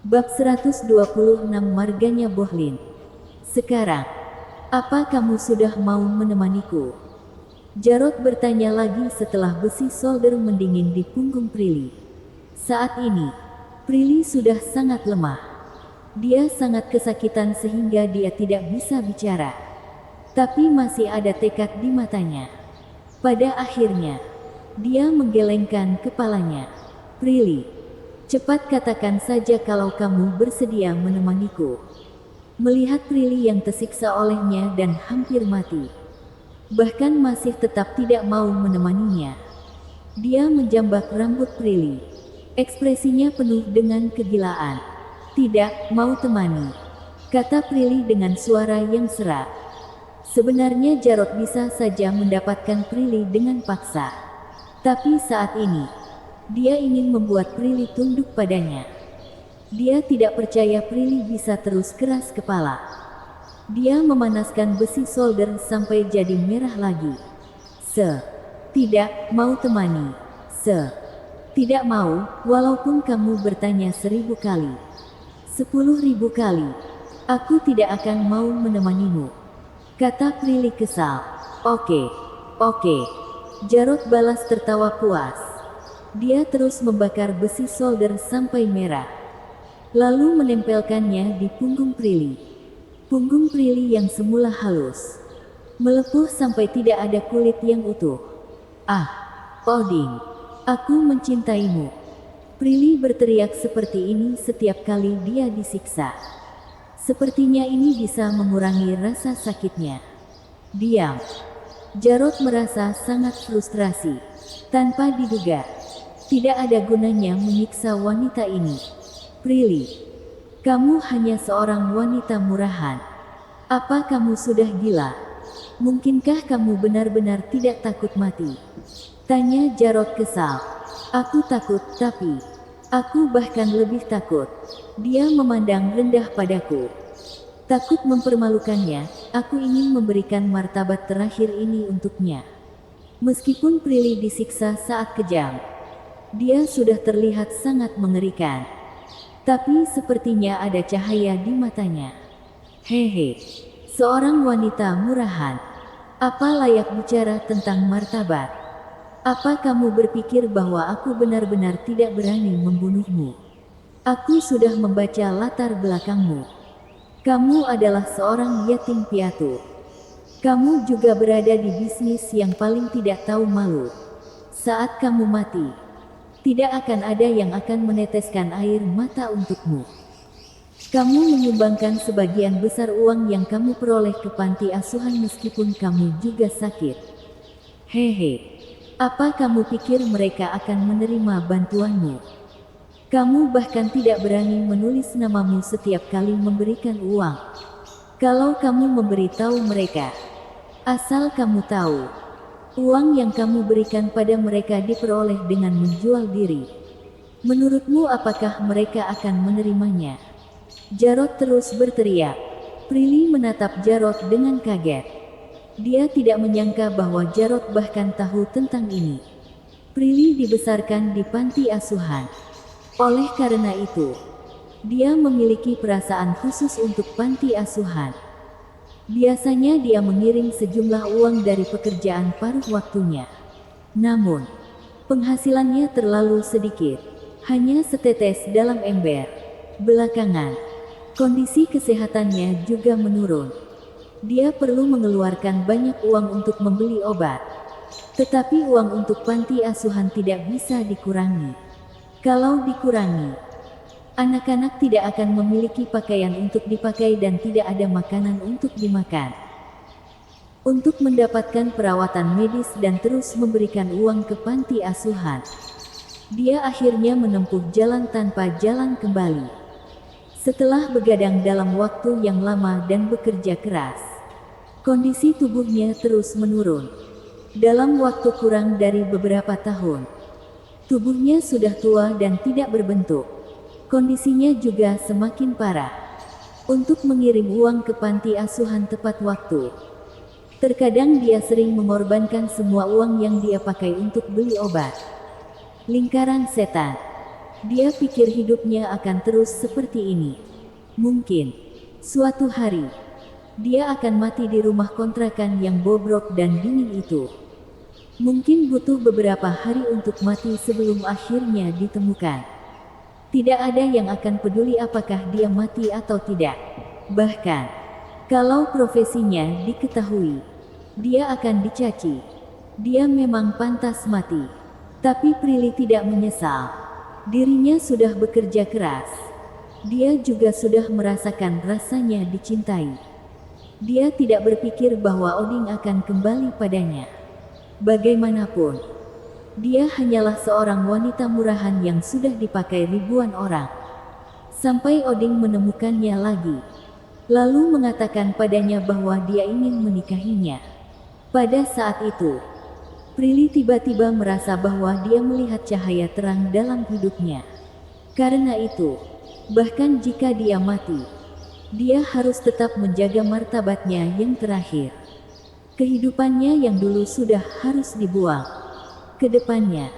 Bab 126 Marganya Bohlin. Sekarang, apa kamu sudah mau menemaniku? Jarod bertanya lagi setelah besi solder mendingin di punggung Prilly. Saat ini, Prilly sudah sangat lemah. Dia sangat kesakitan sehingga dia tidak bisa bicara. Tapi masih ada tekad di matanya. Pada akhirnya, dia menggelengkan kepalanya. Prilly, cepat katakan saja kalau kamu bersedia menemaniku. Melihat Prilly yang tersiksa olehnya dan hampir mati, bahkan masih tetap tidak mau menemaninya, dia menjambak rambut Prilly. Ekspresinya penuh dengan kegilaan. Tidak mau temani, kata Prilly dengan suara yang serak. Sebenarnya Jarod bisa saja mendapatkan Prilly dengan paksa. Tapi saat ini, dia ingin membuat Prilly tunduk padanya. Dia tidak percaya Prilly bisa terus keras kepala. Dia memanaskan besi solder sampai jadi merah lagi. Tidak mau temani. Tidak mau, walaupun kamu bertanya 1000 kali. 10.000 kali. Aku tidak akan mau menemanimu, kata Prilly kesal. Oke. Jarod balas tertawa puas. Dia terus membakar besi solder sampai merah, lalu menempelkannya di punggung Prilly. Punggung Prilly yang semula halus melepuh sampai tidak ada kulit yang utuh. Ah, Odin, aku mencintaimu. Prilly berteriak seperti ini setiap kali dia disiksa. Sepertinya ini bisa mengurangi rasa sakitnya. Diam. Jarod merasa sangat frustrasi. Tanpa diduga, tidak ada gunanya menyiksa wanita ini. Prilly, kamu hanya seorang wanita murahan. Apa kamu sudah gila? Mungkinkah kamu benar-benar tidak takut mati? Tanya Jarod kesal. Aku takut, tapi aku bahkan lebih takut. Dia memandang rendah padaku. Takut mempermalukannya, aku ingin memberikan martabat terakhir ini untuknya. Meskipun Prilly disiksa saat kejam, dia sudah terlihat sangat mengerikan. Tapi sepertinya ada cahaya di matanya. Hehe, seorang wanita murahan. Apa layak bicara tentang martabat? Apa kamu berpikir bahwa aku benar-benar tidak berani membunuhmu? Aku sudah membaca latar belakangmu. Kamu adalah seorang yatim piatu. Kamu juga berada di bisnis yang paling tidak tahu malu. Saat kamu mati, tidak akan ada yang akan meneteskan air mata untukmu. Kamu menyumbangkan sebagian besar uang yang kamu peroleh ke panti asuhan meskipun kamu juga sakit. Hehe. Apa kamu pikir mereka akan menerima bantuanmu? Kamu bahkan tidak berani menulis namamu setiap kali memberikan uang. Kalau kamu memberitahu mereka, asal kamu tahu, uang yang kamu berikan pada mereka diperoleh dengan menjual diri. Menurutmu apakah mereka akan menerimanya? Jarod terus berteriak. Prilly menatap Jarod dengan kaget. Dia tidak menyangka bahwa Jarod bahkan tahu tentang ini. Prilly dibesarkan di panti asuhan. Oleh karena itu, dia memiliki perasaan khusus untuk panti asuhan. Biasanya dia mengirim sejumlah uang dari pekerjaan paruh waktunya. Namun, penghasilannya terlalu sedikit. Hanya setetes dalam ember. Belakangan, kondisi kesehatannya juga menurun. Dia perlu mengeluarkan banyak uang untuk membeli obat. Tetapi uang untuk panti asuhan tidak bisa dikurangi. Kalau dikurangi, anak-anak tidak akan memiliki pakaian untuk dipakai dan tidak ada makanan untuk dimakan. Untuk mendapatkan perawatan medis dan terus memberikan uang ke panti asuhan, dia akhirnya menempuh jalan tanpa jalan kembali. Setelah begadang dalam waktu yang lama dan bekerja keras, kondisi tubuhnya terus menurun. Dalam waktu kurang dari beberapa tahun, tubuhnya sudah tua dan tidak berbentuk. Kondisinya juga semakin parah. Untuk mengirim uang ke panti asuhan tepat waktu, terkadang dia sering mengorbankan semua uang yang dia pakai untuk beli obat. Lingkaran setan. Dia pikir hidupnya akan terus seperti ini. Mungkin suatu hari dia akan mati di rumah kontrakan yang bobrok dan dingin itu. Mungkin butuh beberapa hari untuk mati sebelum akhirnya ditemukan. Tidak ada yang akan peduli apakah dia mati atau tidak. Bahkan, kalau profesinya diketahui, dia akan dicaci. Dia memang pantas mati. Tapi Prilly tidak menyesal. Dirinya sudah bekerja keras. Dia juga sudah merasakan rasanya dicintai. Dia tidak berpikir bahwa Oding akan kembali padanya. Bagaimanapun, dia hanyalah seorang wanita murahan yang sudah dipakai ribuan orang. Sampai Oding menemukannya lagi. Lalu mengatakan padanya bahwa dia ingin menikahinya. Pada saat itu, Prilly tiba-tiba merasa bahwa dia melihat cahaya terang dalam hidupnya. Karena itu, bahkan jika dia mati, dia harus tetap menjaga martabatnya yang terakhir. Kehidupannya yang dulu sudah harus dibuang. Kedepannya,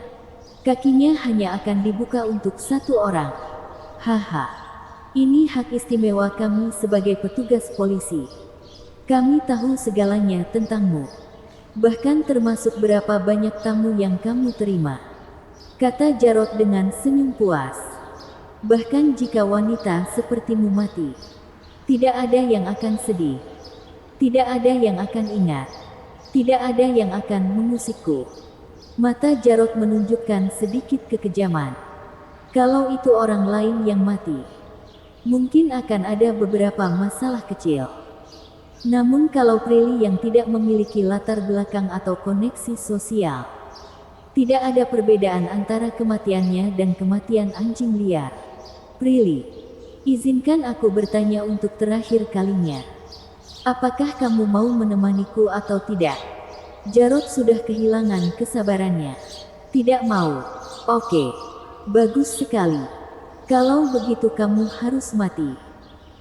kakinya hanya akan dibuka untuk satu orang. Haha, ini hak istimewa kami sebagai petugas polisi. Kami tahu segalanya tentangmu. Bahkan termasuk berapa banyak tamu yang kamu terima. Kata Jarod dengan senyum puas. Bahkan jika wanita sepertimu mati, tidak ada yang akan sedih. Tidak ada yang akan ingat. Tidak ada yang akan mengusikku. Mata Jarod menunjukkan sedikit kekejaman. Kalau itu orang lain yang mati, mungkin akan ada beberapa masalah kecil. Namun kalau Prilly yang tidak memiliki latar belakang atau koneksi sosial, tidak ada perbedaan antara kematiannya dan kematian anjing liar. Prilly, izinkan aku bertanya untuk terakhir kalinya. Apakah kamu mau menemaniku atau tidak? Jarod sudah kehilangan kesabarannya. Tidak mau. Oke. Bagus sekali. Kalau begitu kamu harus mati.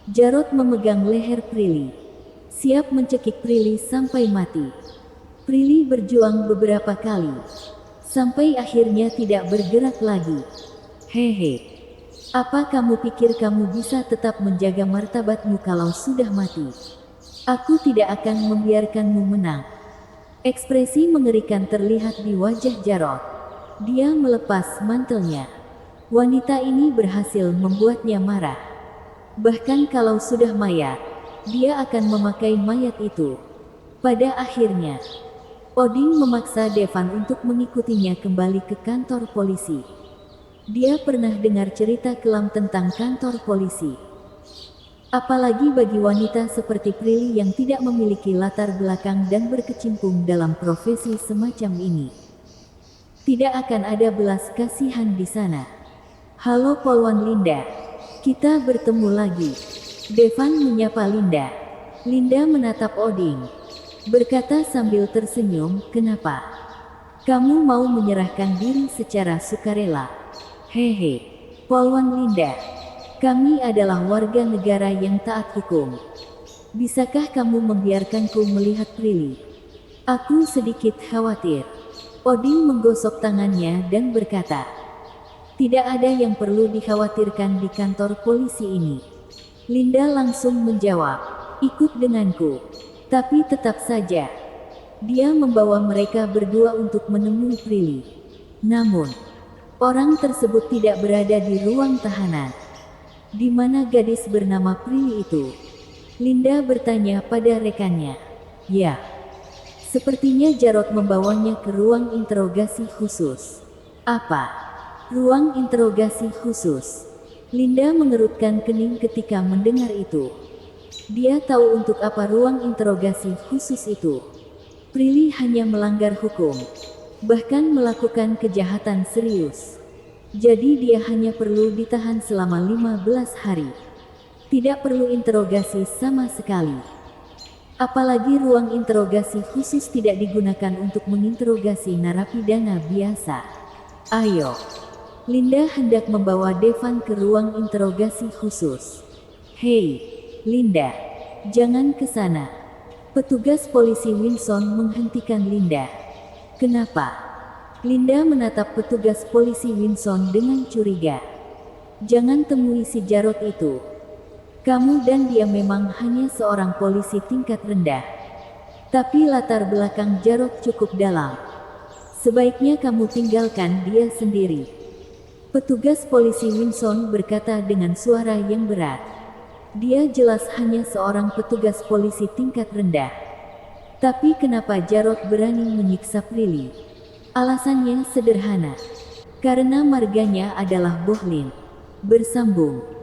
Jarod memegang leher Prilly. Siap mencekik Prilly sampai mati. Prilly berjuang beberapa kali. Sampai akhirnya tidak bergerak lagi. Hehe. Apa kamu pikir kamu bisa tetap menjaga martabatmu kalau sudah mati? Aku tidak akan membiarkanmu menang. Ekspresi mengerikan terlihat di wajah Jarod. Dia melepas mantelnya. Wanita ini berhasil membuatnya marah. Bahkan kalau sudah mayat, dia akan memakai mayat itu. Pada akhirnya, Oding memaksa Devan untuk mengikutinya kembali ke kantor polisi. Dia pernah dengar cerita kelam tentang kantor polisi. Apalagi bagi wanita seperti Prilly yang tidak memiliki latar belakang dan berkecimpung dalam profesi semacam ini. Tidak akan ada belas kasihan di sana. Halo Polwan Linda. Kita bertemu lagi. Devan menyapa Linda. Linda menatap Oding. Berkata sambil tersenyum, kenapa? Kamu mau menyerahkan diri secara sukarela? Hehe. Polwan Linda. Kami adalah warga negara yang taat hukum. Bisakah kamu membiarkanku melihat Prilly? Aku sedikit khawatir. Oding menggosok tangannya dan berkata, tidak ada yang perlu dikhawatirkan di kantor polisi ini. Linda langsung menjawab, ikut denganku. Tapi tetap saja, dia membawa mereka berdua untuk menemui Prilly. Namun, orang tersebut tidak berada di ruang tahanan. Di mana gadis bernama Prilly itu? Linda bertanya pada rekannya. Ya. Sepertinya Jarod membawanya ke ruang interogasi khusus. Apa? Ruang interogasi khusus. Linda mengerutkan kening ketika mendengar itu. Dia tahu untuk apa ruang interogasi khusus itu. Prilly hanya melanggar hukum. Bahkan melakukan kejahatan serius. Jadi dia hanya perlu ditahan selama 15 hari. Tidak perlu interogasi sama sekali. Apalagi ruang interogasi khusus tidak digunakan untuk menginterogasi narapidana biasa. Ayo. Linda hendak membawa Devan ke ruang interogasi khusus. Hei, Linda. Jangan ke sana. Petugas polisi Wilson menghentikan Linda. Kenapa? Linda menatap petugas polisi Wilson dengan curiga. Jangan temui si Jarod itu. Kamu dan dia memang hanya seorang polisi tingkat rendah. Tapi latar belakang Jarod cukup dalam. Sebaiknya kamu tinggalkan dia sendiri. Petugas polisi Winson berkata dengan suara yang berat. Dia jelas hanya seorang petugas polisi tingkat rendah. Tapi kenapa Jarod berani menyiksa Prilly? Alasannya sederhana. Karena marganya adalah Bohlin. Bersambung.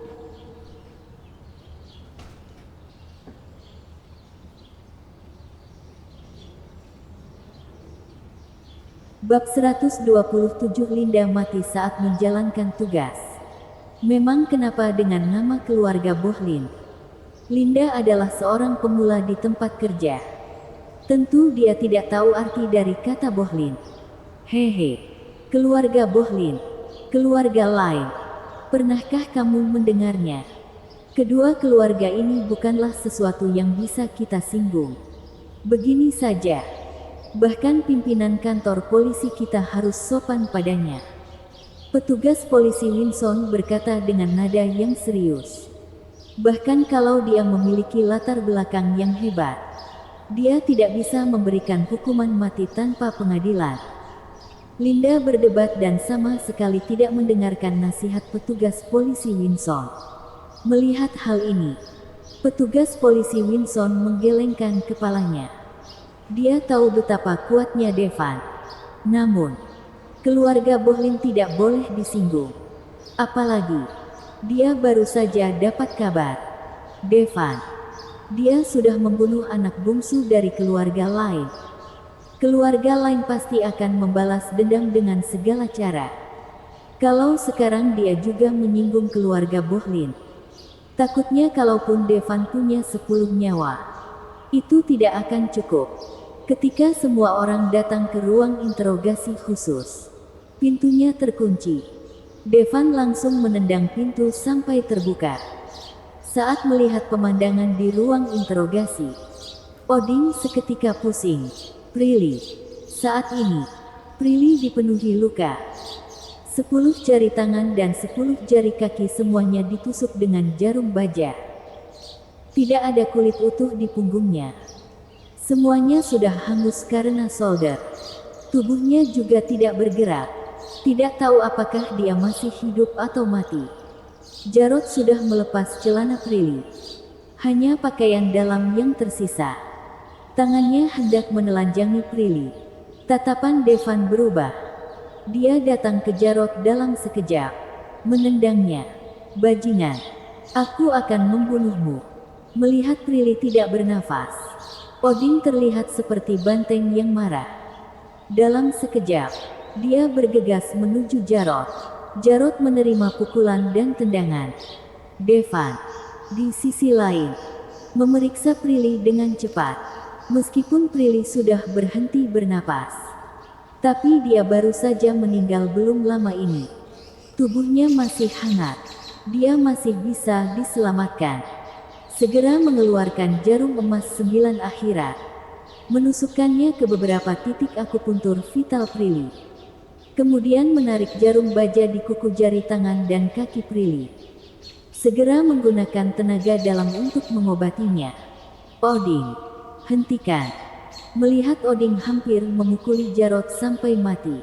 Bab 127 Linda mati saat menjalankan tugas. Memang kenapa dengan nama keluarga Bohlin? Linda adalah seorang pemula di tempat kerja. Tentu dia tidak tahu arti dari kata Bohlin. Hehe. Keluarga Bohlin. Keluarga lain. Pernahkah kamu mendengarnya? Kedua keluarga ini bukanlah sesuatu yang bisa kita singgung. Begini saja. Bahkan pimpinan kantor polisi kita harus sopan padanya. Petugas polisi Winson berkata dengan nada yang serius. Bahkan kalau dia memiliki latar belakang yang hebat, dia tidak bisa memberikan hukuman mati tanpa pengadilan. Linda berdebat dan sama sekali tidak mendengarkan nasihat petugas polisi Winson. Melihat hal ini, petugas polisi Winson menggelengkan kepalanya. Dia tahu betapa kuatnya Devan. Namun, keluarga Bohlin tidak boleh disinggung. Apalagi, dia baru saja dapat kabar. Devan. Dia sudah membunuh anak bungsu dari keluarga lain. Keluarga lain pasti akan membalas dendam dengan segala cara. Kalau sekarang dia juga menyinggung keluarga Bohlin, takutnya kalaupun Devan punya 10 nyawa, itu tidak akan cukup. Ketika semua orang datang ke ruang interogasi khusus, pintunya terkunci. Devan langsung menendang pintu sampai terbuka. Saat melihat pemandangan di ruang interogasi, Odin seketika pusing. Prilly. Saat ini, Prilly dipenuhi luka. 10 jari tangan dan 10 jari kaki semuanya ditusuk dengan jarum baja. Tidak ada kulit utuh di punggungnya. Semuanya sudah hangus karena solder. Tubuhnya juga tidak bergerak. Tidak tahu apakah dia masih hidup atau mati. Jarod sudah melepas celana Prilly. Hanya pakaian dalam yang tersisa. Tangannya hendak menelanjangi Prilly. Tatapan Devan berubah. Dia datang ke Jarod dalam sekejap. Menendangnya. Bajingan. Aku akan membunuhmu. Melihat Prilly tidak bernafas, Odin terlihat seperti banteng yang marah. Dalam sekejap, dia bergegas menuju Jarod. Jarod menerima pukulan dan tendangan. Devan, di sisi lain, memeriksa Prilly dengan cepat. Meskipun Prilly sudah berhenti bernapas, tapi dia baru saja meninggal belum lama ini. Tubuhnya masih hangat. Dia masih bisa diselamatkan. Segera mengeluarkan jarum emas 9 akhirat. Menusukkannya ke beberapa titik akupuntur vital Prilly. Kemudian menarik jarum baja di kuku jari tangan dan kaki Prilly. Segera menggunakan tenaga dalam untuk mengobatinya. Odin. Hentikan. Melihat Odin hampir memukuli Jarod sampai mati,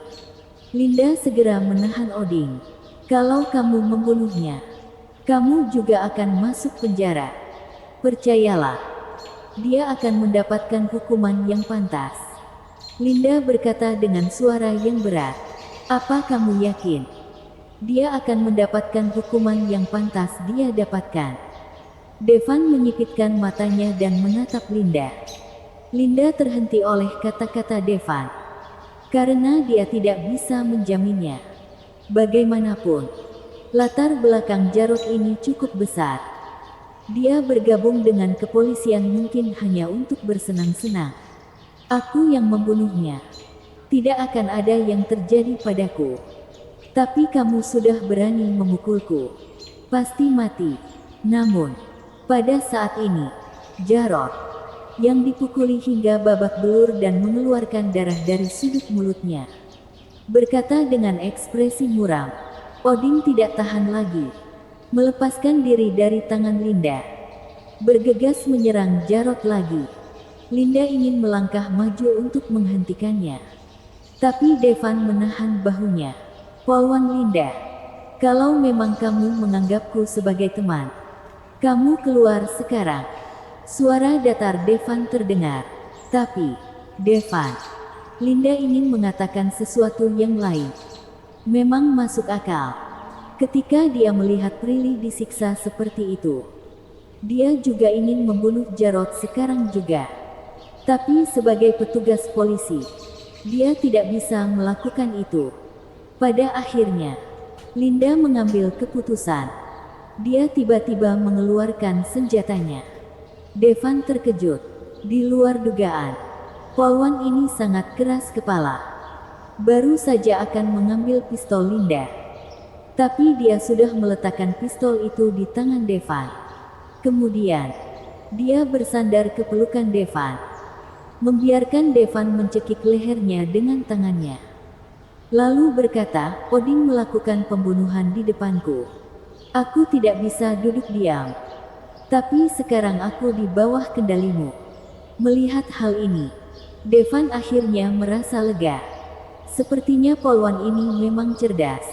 Linda segera menahan Odin. Kalau kamu membunuhnya, kamu juga akan masuk penjara. Percayalah, dia akan mendapatkan hukuman yang pantas. Linda berkata dengan suara yang berat. Apa kamu yakin? Dia akan mendapatkan hukuman yang pantas dia dapatkan. Devan menyipitkan matanya dan menatap Linda. Linda terhenti oleh kata-kata Devan. Karena dia tidak bisa menjaminnya. Bagaimanapun, latar belakang Jarod ini cukup besar. Dia bergabung dengan kepolisian mungkin hanya untuk bersenang-senang. Aku yang membunuhnya. Tidak akan ada yang terjadi padaku. Tapi kamu sudah berani memukulku. Pasti mati. Namun, pada saat ini, Jarod, yang dipukuli hingga babak belur dan mengeluarkan darah dari sudut mulutnya, berkata dengan ekspresi muram, Odin tidak tahan lagi. Melepaskan diri dari tangan Linda. Bergegas menyerang Jarod lagi. Linda ingin melangkah maju untuk menghentikannya. Tapi Devan menahan bahunya. Polwan Linda, kalau memang kamu menganggapku sebagai teman, kamu keluar sekarang. Suara datar Devan terdengar. Tapi, Devan, Linda ingin mengatakan sesuatu yang lain. Memang masuk akal. Ketika dia melihat Prilly disiksa seperti itu, dia juga ingin membunuh Jarod sekarang juga. Tapi sebagai petugas polisi, dia tidak bisa melakukan itu. Pada akhirnya, Linda mengambil keputusan. Dia tiba-tiba mengeluarkan senjatanya. Devan terkejut. Di luar dugaan, polwan ini sangat keras kepala. Baru saja akan mengambil pistol Linda. Tapi dia sudah meletakkan pistol itu di tangan Devan. Kemudian, dia bersandar ke pelukan Devan. Membiarkan Devan mencekik lehernya dengan tangannya. Lalu berkata, Odin melakukan pembunuhan di depanku. Aku tidak bisa duduk diam. Tapi sekarang aku di bawah kendalimu. Melihat hal ini, Devan akhirnya merasa lega. Sepertinya polwan ini memang cerdas.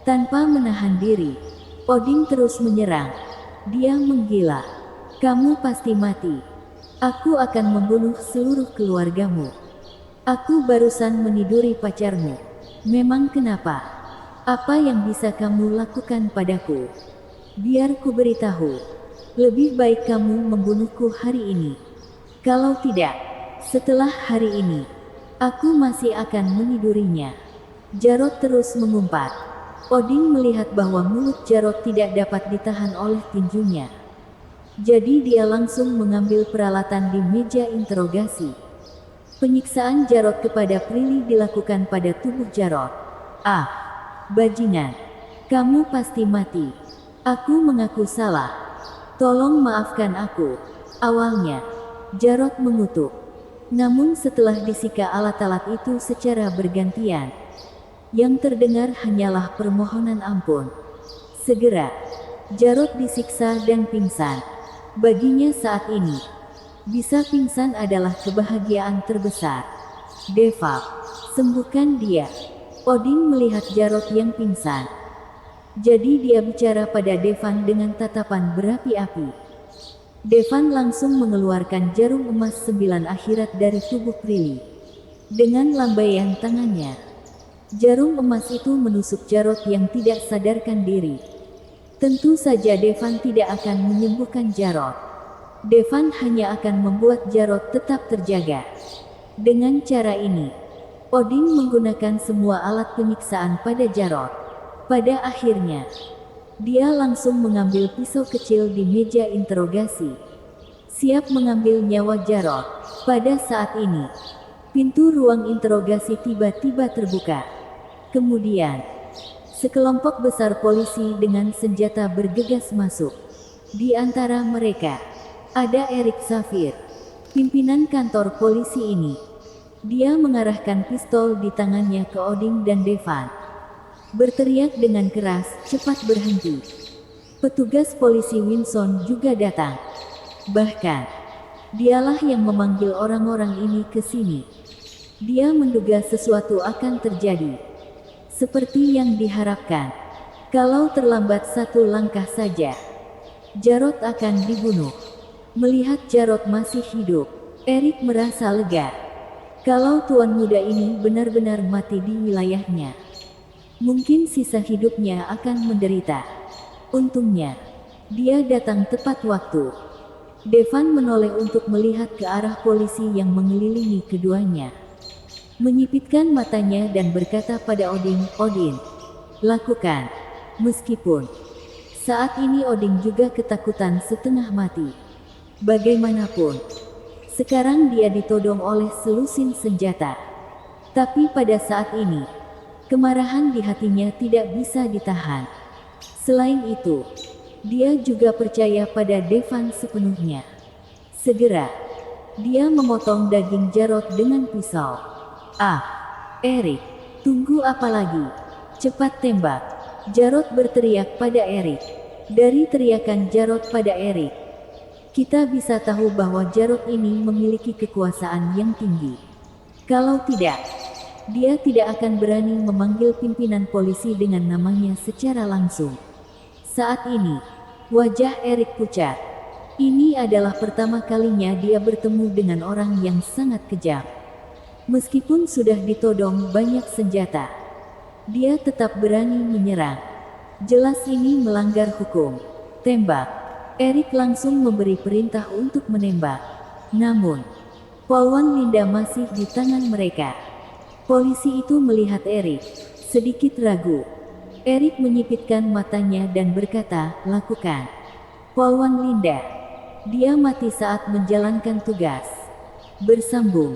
Tanpa menahan diri, Odin terus menyerang. Dia menggila. Kamu pasti mati. Aku akan membunuh seluruh keluargamu. Aku barusan meniduri pacarmu. Memang kenapa? Apa yang bisa kamu lakukan padaku? Biar ku beritahu. Lebih baik kamu membunuhku hari ini. Kalau tidak, setelah hari ini, aku masih akan menidurinya. Jarod terus mengumpat. Odin melihat bahwa mulut Jarod tidak dapat ditahan oleh tinjunya. Jadi dia langsung mengambil peralatan di meja interogasi. Penyiksaan Jarod kepada Prilly dilakukan pada tubuh Jarod. Ah, bajingan, kamu pasti mati. Aku mengaku salah. Tolong maafkan aku. Awalnya, Jarod mengutuk. Namun setelah disika alat-alat itu secara bergantian, yang terdengar hanyalah permohonan ampun. Segera, Jarod disiksa dan pingsan. Baginya saat ini, bisa pingsan adalah kebahagiaan terbesar. Deva, sembuhkan dia. Odin melihat Jarod yang pingsan. Jadi dia bicara pada Devan dengan tatapan berapi-api. Devan langsung mengeluarkan jarum emas 9 akhirat dari tubuh Prilly. Dengan lambaian tangannya, jarum emas itu menusuk Jarod yang tidak sadarkan diri. Tentu saja Devan tidak akan menyembuhkan Jarod. Devan hanya akan membuat Jarod tetap terjaga. Dengan cara ini, Odin menggunakan semua alat penyiksaan pada Jarod. Pada akhirnya, dia langsung mengambil pisau kecil di meja interogasi. Siap mengambil nyawa Jarod. Pada saat ini, pintu ruang interogasi tiba-tiba terbuka. Kemudian, sekelompok besar polisi dengan senjata bergegas masuk. Di antara mereka, ada Erik Safir, pimpinan kantor polisi ini. Dia mengarahkan pistol di tangannya ke Odin dan Devan. Berteriak dengan keras, cepat berhenti. Petugas polisi Winson juga datang. Bahkan, dialah yang memanggil orang-orang ini ke sini. Dia menduga sesuatu akan terjadi. Seperti yang diharapkan. Kalau terlambat satu langkah saja, Jarod akan dibunuh. Melihat Jarod masih hidup, Erik merasa lega. Kalau tuan muda ini benar-benar mati di wilayahnya, mungkin sisa hidupnya akan menderita. Untungnya, dia datang tepat waktu. Devan menoleh untuk melihat ke arah polisi yang mengelilingi keduanya. Menyipitkan matanya dan berkata pada Odin, Odin, lakukan. Meskipun saat ini Odin juga ketakutan setengah mati. Bagaimanapun, sekarang dia ditodong oleh selusin senjata. Tapi pada saat ini, kemarahan di hatinya tidak bisa ditahan. Selain itu, dia juga percaya pada Devan sepenuhnya. Segera, dia memotong daging Jarod dengan pisau. Ah, Erik, tunggu apa lagi? Cepat tembak. Jarod berteriak pada Erik. Dari teriakan Jarod pada Erik, kita bisa tahu bahwa Jarod ini memiliki kekuasaan yang tinggi. Kalau tidak, dia tidak akan berani memanggil pimpinan polisi dengan namanya secara langsung. Saat ini, wajah Erik pucat. Ini adalah pertama kalinya dia bertemu dengan orang yang sangat kejam. Meskipun sudah ditodong banyak senjata, dia tetap berani menyerang. Jelas ini melanggar hukum. Tembak. Erik langsung memberi perintah untuk menembak. Namun, Polwan Linda masih di tangan mereka. Polisi itu melihat Erik, sedikit ragu. Erik menyipitkan matanya dan berkata, "Lakukan." Polwan Linda. Dia mati saat menjalankan tugas. Bersambung.